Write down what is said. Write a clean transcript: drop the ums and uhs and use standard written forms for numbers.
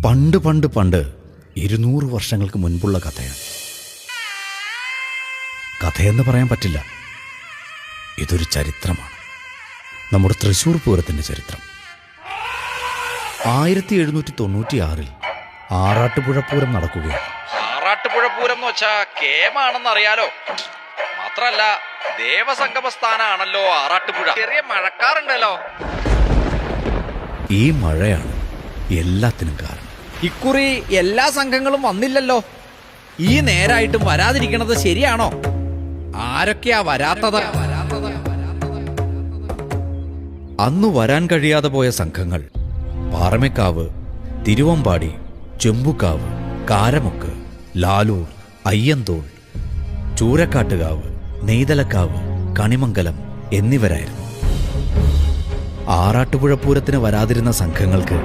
പണ്ട് പണ്ട് പണ്ട് 200 വർഷങ്ങൾക്ക് മുൻപുള്ള കഥയാണ്. കഥയെന്ന് പറയാൻ പറ്റില്ല, ഇതൊരു ചരിത്രമാണ്. നമ്മുടെ തൃശ്ശൂർ പൂരത്തിൻ്റെ ചരിത്രം. 1796 ആറാട്ടുപുഴ പൂരം നടക്കുകയാണ്. ആറാട്ടുപുഴ പൂരം എന്ന് വെച്ചാ കേമാണെന്ന് അറിയാലോ. മാത്രല്ല ദേവസംഗമ സ്ഥാനാണല്ലോ ആറാട്ടുപുഴ. ചെറിയ മഴക്കാറുണ്ടല്ലോ. ഈ മഴയാണ് എല്ലാത്തിനും കാരണം. ഇക്കുറി എല്ലാ സംഘങ്ങളും വന്നില്ലല്ലോ. ഈ നേരായിട്ടും വരാതിരിക്കണത് ശരിയാണോ? ആരൊക്കെയാ വരാത്തത്? അന്ന് വരാൻ കഴിയാതെ പോയ സംഘങ്ങൾ പാറമേക്കാവ്, തിരുവമ്പാടി, ചെമ്പുക്കാവ്, കാരമുക്ക്, ലാലൂർ, അയ്യന്തോൾ, ചൂരക്കാട്ടുകാവ്, നെയ്തലക്കാവ്, കണിമംഗലം എന്നിവരായിരുന്നു. ആറാട്ടുപുഴ പൂരത്തിന് വരാതിരുന്ന സംഘങ്ങൾക്ക്